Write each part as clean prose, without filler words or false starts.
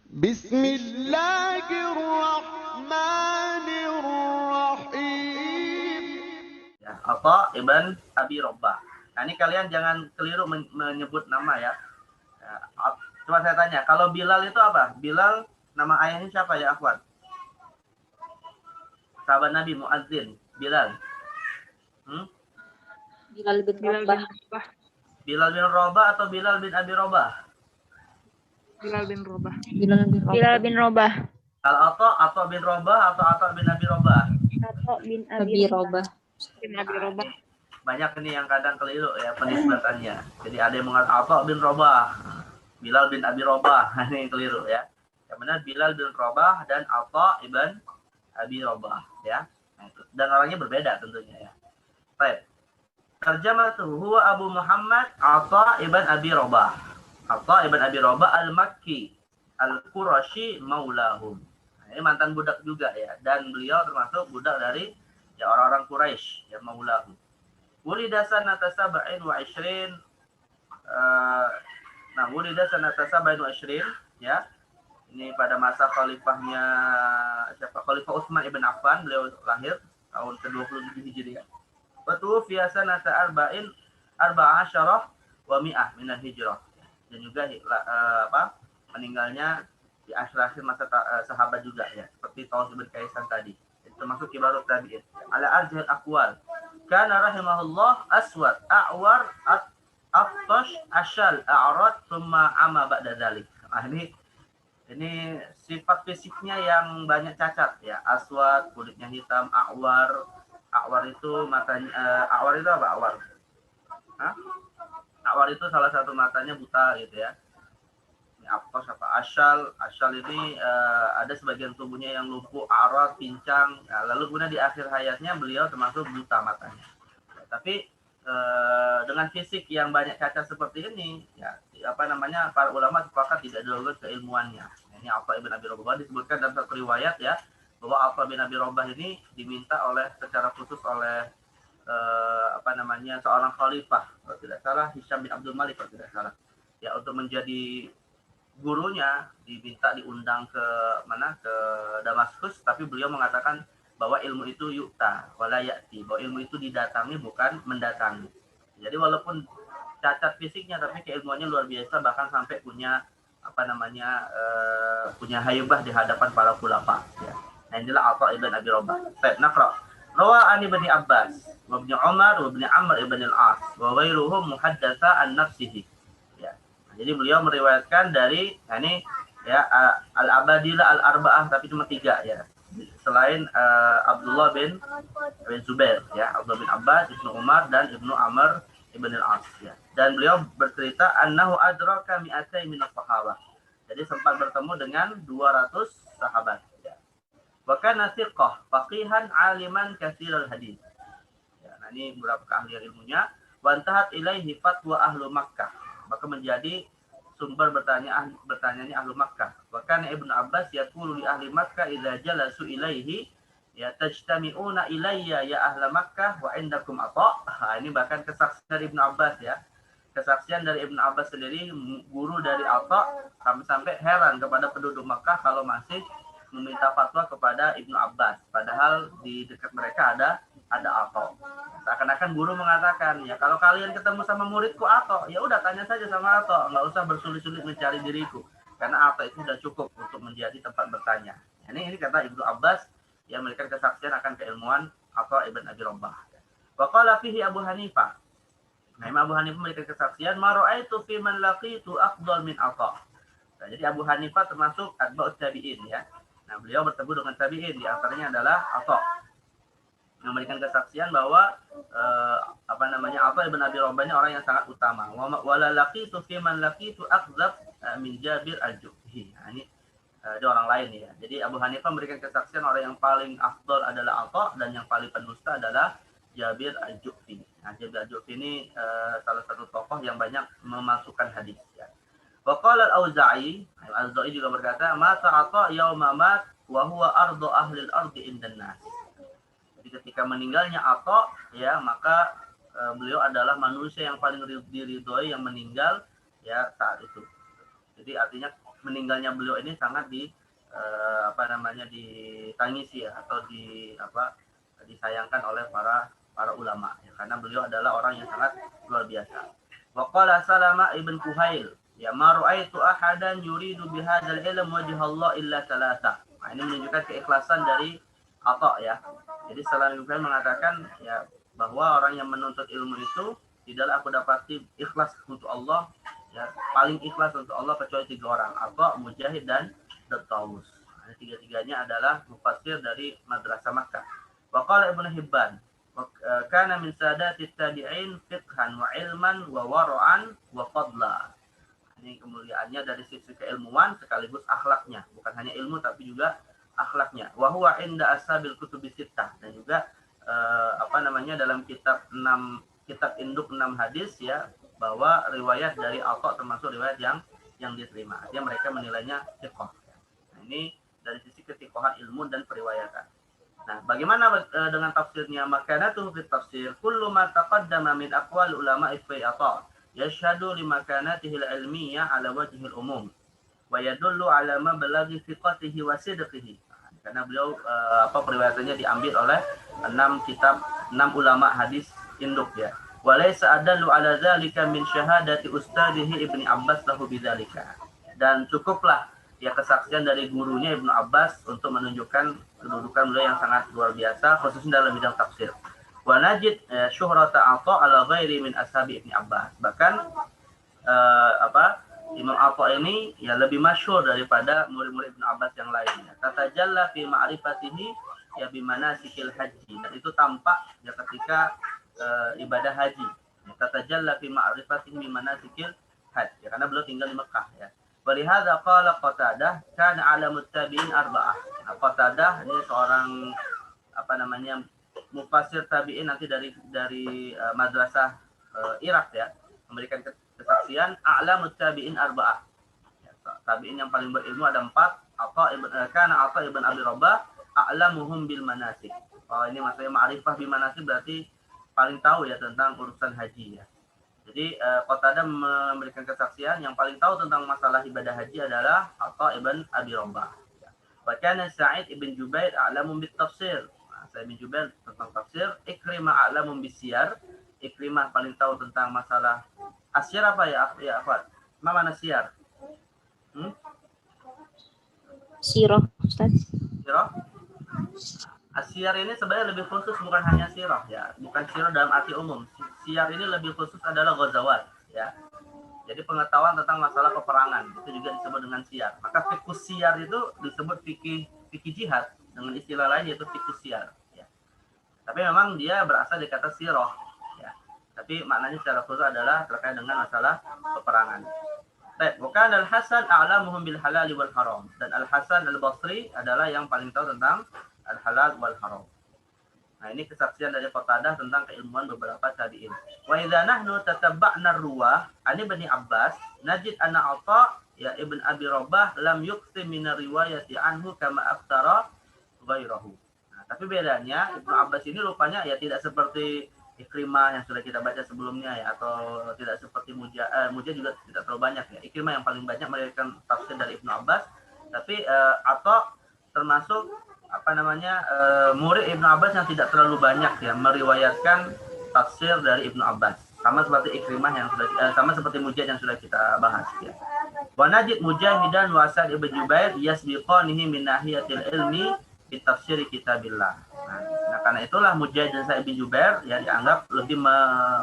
Bismillahirrahmanirrahim. Ya, Atha ibn Abi Rabah. Nah, ini kalian jangan keliru menyebut nama ya. Ya, coba saya tanya, kalau Bilal itu apa? Bilal nama ayahnya siapa ya, Akhwat? Sahabat Nabi Muadzin, Bilal. Bilal bin Rabah. Bilal bin Rabah atau Bilal bin Abi Rabah? Bilal bin Rabah. Bilal bin Rabah. Kalau Atha bin Rabah atau Atha bin Abi Rabah? Atha bin Abi Rabah. Bin Abi Rabah. Banyak ini yang kadang keliru ya penisbatannya. Jadi ada yang mengatakan Atha bin Rabah, Bilal bin Abi Rabah. Ini yang keliru ya. Yang benar Bilal bin Rabah dan Atha ibn Abi Rabah ya. Dan orangnya berbeda tentunya ya. Baik. Tarjamatuhu huwa Abu Muhammad Atha ibn Abi Rabah. Atha ibn Abi Rabah al-Makki al-Qurashi maulahum. Nah, ini mantan budak juga ya, dan beliau termasuk budak dari ya orang-orang Quraisy ya, maulahum. Wulida sanata sab'in wa ishrin. Wulida sanata sab'in wa ishrin ya. Ini pada masa khalifahnya siapa? Khalifah Utsman ibn Affan, beliau lahir tahun ke-27 Hijriah. Wa tuwfiya sanata arba'asyarah wa mi'ah min al-hijrah. Dan juga meninggalnya di akhir masa sahabat juga ya, seperti Thaus bin Kaisan tadi. Itu termasuk kibarut tabi'in. Ala arjihil aqwal. Kana rahimahullah aswad a'war aftash ashal a'rad thumma ama ba'da dzalik. Nah, ini sifat fisiknya yang banyak cacat ya. Aswad, kulitnya hitam, a'war. A'war itu matanya a'war itu apa a'war? Hah? A'war itu salah satu matanya buta gitu ya. Ini aftash apa asyal ini ada sebagian tubuhnya yang lumpuh, a'rad, pincang. Nah, lalu kemudian di akhir hayatnya beliau termasuk buta matanya. Ya, tapi dengan fisik yang banyak cacat seperti ini ya, para ulama sepakat tidak diragukan keilmuannya. Ini Atha bin Abi Rabah disebutkan dalam satu riwayat ya, bahwa Atha bin Abi Rabah ini diminta secara khusus oleh seorang khalifah, kalau tidak salah Hisham bin Abdul Malik kalau tidak salah ya, untuk menjadi gurunya, diundang ke Damaskus, tapi beliau mengatakan bahwa ilmu itu yu'ta wala ya'ti, bahwa ilmu itu didatangi bukan mendatangi. Jadi walaupun cacat fisiknya tapi keilmuannya luar biasa, bahkan sampai punya punya haybah di hadapan para khulafa ya. Nah, inilah Atha ibn Abi Rabah. Baik, naqra. Rawa an Ibnu Abbas wa Ibnu Umar wa Ibnu Amr ibn al-As wa ghairuhum muhaddatsa an nafsihi. Ya. Nah, jadi beliau meriwayatkan dari al-Abadilah al-Arba'ah, tapi cuma 3 ya. Selain Abdullah bin Zubair ya, Abdullah bin Abbas, Ibnu Umar dan Ibnu Amr ibn al-As ya. Dan beliau bercerita annahu adraka mi'atai min as-sahabah. Jadi sempat bertemu dengan 200 sahabat ya. Wa kana thiqah, faqihan, aliman, katsirul hadis. Ya, nah ini beberapa keahlian ilmunya. Wa antahat ilaihi fatwa ahlu Makkah. Maka menjadi sumber bertanyanya ahlu Makkah. Wa kana Ibnu Abbas yaqulu li ahli Makkah idza jalasu ilaihi ya tajtami'una ilayya ya ahla Makkah wa indakum Atha. Nah, ini bahkan kesaksian dari Ibnu Abbas ya. Kesaksian dari Ibnu Abbas sendiri, guru dari Atha, sampai heran kepada penduduk Makkah kalau masih meminta fatwa kepada Ibnu Abbas, padahal di dekat mereka ada Atha. Seakan-akan guru mengatakan, ya kalau kalian ketemu sama muridku Atha, ya udah tanya saja sama Atha, nggak usah bersulit-sulit mencari diriku, karena Atha itu sudah cukup untuk menjadi tempat bertanya. Ini kata Ibnu Abbas yang memberikan kesaksian akan keilmuan Atha ibn Abi Rabah. Wa qala fihi Abu Hanifah. Nah, Imam Abu Hanifah memberikan kesaksian, ma ra'aitu fi man laqitu afdal min Atha. Nah, jadi Abu Hanifah termasuk atba'ut tabi'in ya. Nah, beliau bertemu dengan tabi'in, di antaranya adalah Atha. Yang memberikan kesaksian bahwa Atha ibn Abi Rabah ini orang yang sangat utama. Wa la laqitu fi man laqitu aqdzab min Jabir al-Juhfi. Nah, ini dia orang lain ya. Jadi Abu Hanifah memberikan kesaksian orang yang paling afdal adalah Atha, dan yang paling pendusta adalah Jabir al-Juhfi. Nah, Jabir al-Juhfi ini salah satu tokoh yang banyak memasukkan hadis ya. Wa qala al-Auza'i, al-Auza'i juga berkata, mata Atha yauma mat wa huwa ardu ahli al-ardi indan nas. Jadi ketika meninggalnya Atha ya, maka beliau adalah manusia yang paling diridhoi yang meninggal ya saat itu. Jadi artinya meninggalnya beliau ini sangat ditangisi ya, atau disayangkan oleh para ulama ya, karena beliau adalah orang yang sangat luar biasa. Wa qala Salama ibn Kuhail, ya ma ra'aitu ahadan yuridu bihadzal ilm wajha Allah illa thalatha. Nah, ini menunjukkan keikhlasan dari Atha ya. Jadi Salama ibn Kuhail mengatakan ya bahwa orang yang menuntut ilmu itu tidaklah aku dapati ikhlas untuk Allah ya, paling ikhlas untuk Allah kecuali 3 orang, Atha, Mujahid dan Tawus. Nah, tiga-tiganya adalah mufassir dari madrasah Makkah. Wa qala Ibnu Hibban, kana min sadati tabi'in fiqhan wa ilman wa wara'an wa fadla. Ini kemuliaannya dari sisi keilmuan sekaligus akhlaknya, bukan hanya ilmu tapi juga akhlaknya. Wa huwa inda ashabil kutubi sittah, dan juga dalam kitab induk 6 hadis ya, bahwa riwayat dari Atha termasuk riwayat yang diterima. Artinya mereka menilainya thiqah. Nah, ini dari sisi ketiqahan ilmu dan periwayatan. Nah, bagaimana dengan tafsirnya? Makanatuhu fi tafsir kullu ma taqaddama min aqwal ulama fi Atha yashhadu li makanatihi al-ilmiyyah ala wajhi al-umum wa yadullu ala mablaghi thiqatihi wa sidqihi. Karena beliau periwayatannya diambil oleh 6 ulama hadis induk ya. Walaysa adallu ala dzalika min syahadati ustadihi Ibnu Abbas lahu bidzalika. Dan cukuplah ya kesaksian dari gurunya Ibnu Abbas untuk menunjukkan kedudukan beliau yang sangat luar biasa khususnya dalam bidang tafsir. Wa najid syuhrata Atha ala ghairi min ashabi Ibnu Abbas. Bahkan Imam Atha ini ya lebih masyhur daripada murid-murid Ibnu Abbas yang lainnya. Tatajalla fi ma'rifatihi ya bimanasikil haji. Dan itu tampak ya ketika ibadah haji. Tatajalla fi ma'rifatihi bimanasikil haji. Ya, karena beliau tinggal di Mekah ya. Walihada qala Qatadah kana alamut tabi'in arba'ah. Nah, Qatadah ini seorang mufassir tabi'in nanti dari madrasah Irak ya, memberikan kesaksian a'lamut tabi'in arba'ah. Ya, tabi'in yang paling berilmu ada 4. Atha ibn Abi Rabah a'lamuhum bil manasik. Oh, ini maksudnya ma'rifah bil manasik berarti paling tahu ya tentang urusan haji ya. Jadi Qatadah memberikan kesaksian yang paling tahu tentang masalah ibadah haji adalah Atha ibn Abi Rabah. Wa kana Sa'id ibn Jubair a'lamu bit tafsir. Sa'id ibn Jubair tentang tafsir, Ikrimah a'lamu bis siyar. Ikrimah paling tahu tentang masalah asyar apa ya? Ya, Afwan. Mana siyar? Sirah, Ustaz. Sirah? Asyar ini sebenarnya lebih khusus, bukan hanya sirah ya, bukan sirah dalam arti umum. Siyar ini lebih khusus adalah ghazawat ya. Jadi pengetahuan tentang masalah peperangan itu juga disebut dengan siyar. Maka fikih siyar itu disebut fikih jihad dengan istilah lain yaitu fikih siyar ya. Tapi memang dia berasal dari kata sirah ya. Tapi maknanya secara khusus adalah terkait dengan masalah peperangan. Baik, bukan Al-Hasan a'lamuhum bil halal wal haram, dan Al-Hasan Al-Basri adalah yang paling tahu tentang al-halal wal haram. Nah, ini kesaksian dari Qatadah tentang keilmuan beberapa tabi'in. Wa idza nahnu tatabba'na ar-ruwah an Ibnu Abbas najid anna Atha ya Ibn Abi Rabah lam yuqti min riwayati anhu kama aftara ghairahu. Nah, tapi bedanya Ibnu Abbas ini rupanya ya tidak seperti Ikrimah yang sudah kita baca sebelumnya ya, atau tidak seperti Mujah juga tidak terlalu banyak ya. Ikrimah yang paling banyak memberikan tafsir dari Ibnu Abbas, tapi Atha termasuk murid Ibnu Abbas yang tidak terlalu banyak ya meriwayatkan tafsir dari Ibnu Abbas, sama seperti Ikrimah yang sama seperti Mujahid yang sudah kita bahas ya. Wa najid Mujahidan wa Sa'id ibn Jubair yasbiqanihi min nahiyatil ilmi fi tafsir kitabillah. Nah, karena itulah Mujahid dan Sa'id bin Jubair ya dianggap lebih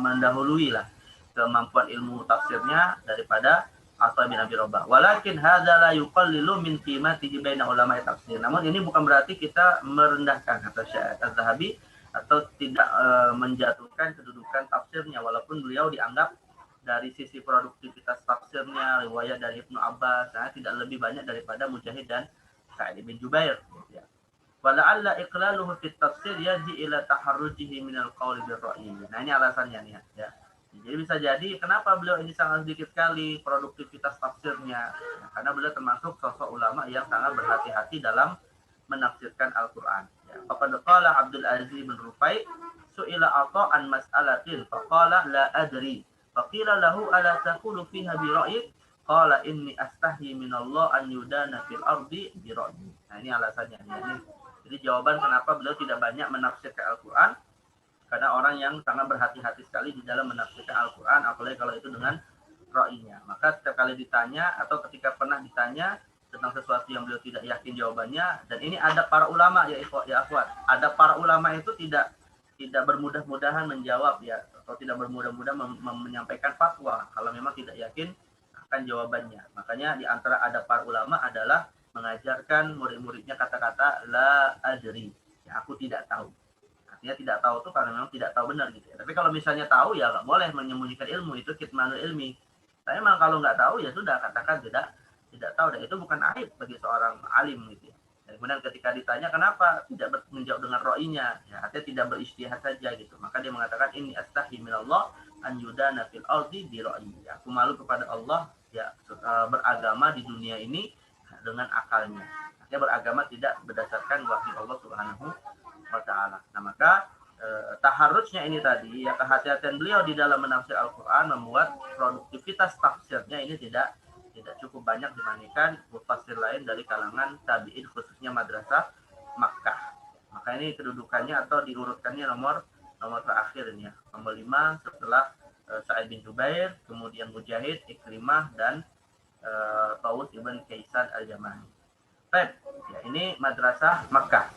mendahului lah kemampuan ilmu tafsirnya daripada Atha bin Abi Rabah. Walakin hadza la yuqallilu min qimatihi baina ulama tafsir. Namun ini bukan berarti kita merendahkan kata Syekh Az-Zahabi atau tidak menjatuhkan kedudukan tafsirnya, walaupun beliau dianggap dari sisi produktivitas tafsirnya riwayat dari Ibnu Abbas tidak lebih banyak daripada Mujahid dan Sa'id bin Jubair ya. Wala'alla iqlaluhu fi tafsir yaji ila taharrujihi min al-qauli bir-ra'yi. Nah, ini alasannya nih ya. Jadi bisa jadi kenapa beliau ini sangat sedikit sekali produktivitas tafsirnya. Ya, karena beliau termasuk sosok ulama yang sangat berhati-hati dalam menafsirkan Al-Qur'an. Ya, faqad qala Abdul Aziz bin Rufai su'ila Atha an mas'alatin faqala la adri. Faqila lahu ala taqulu fiha bi ra'yik? qala inni astahi minallah an yudana fil ardi bi ra'yi. Nah, ini alasannya ya. Jadi jawaban kenapa beliau tidak banyak menafsirkan Al-Qur'an, karena orang yang sangat berhati-hati sekali di dalam menafsirkan Al-Qur'an, apalagi kalau itu dengan ra'yinya. Maka setiap kali ditanya atau ketika pernah ditanya tentang sesuatu yang beliau tidak yakin jawabannya, dan ini ada para ulama ya akhwat, ada para ulama itu tidak bermudah-mudahan menjawab ya, atau tidak bermudah-mudah menyampaikan fatwa kalau memang tidak yakin akan jawabannya. Makanya di antara ada para ulama adalah mengajarkan murid-muridnya kata-kata la adri, ya aku tidak tahu. Artinya tidak tahu itu karena memang tidak tahu benar gitu ya. Tapi kalau misalnya tahu ya nggak boleh menyembunyikan ilmu, itu kitmanul ilmi. Tapi memang kalau nggak tahu ya sudah, katakan tidak tahu, dan itu bukan aib bagi seorang alim gitu ya. Dan kemudian ketika ditanya kenapa tidak menjawab dengan ro'inya, ya artinya tidak beristihad saja gitu, maka dia mengatakan ini astahi minallah an yudana fil ardi bi ro'i. Aku malu kepada Allah ya beragama di dunia ini dengan akalnya. Artinya beragama tidak berdasarkan wahyu Allah Subhanahu wa taala. Nah, maka taharusnya ini tadi ya, kehati-hatian beliau di dalam menafsir Al-Qur'an membuat produktivitas tafsirnya ini tidak cukup banyak dibandingkan mufassir lain dari kalangan tabi'in, khususnya madrasah Makkah. Maka ini kedudukannya atau diurutkannya nomor terakhir ini ya, nomor 5 setelah Sa'id bin Jubair, kemudian Mujahid, Ikrimah, dan Tawus ibn Kaisan al-Yamani. Baik, ya ini madrasah Makkah.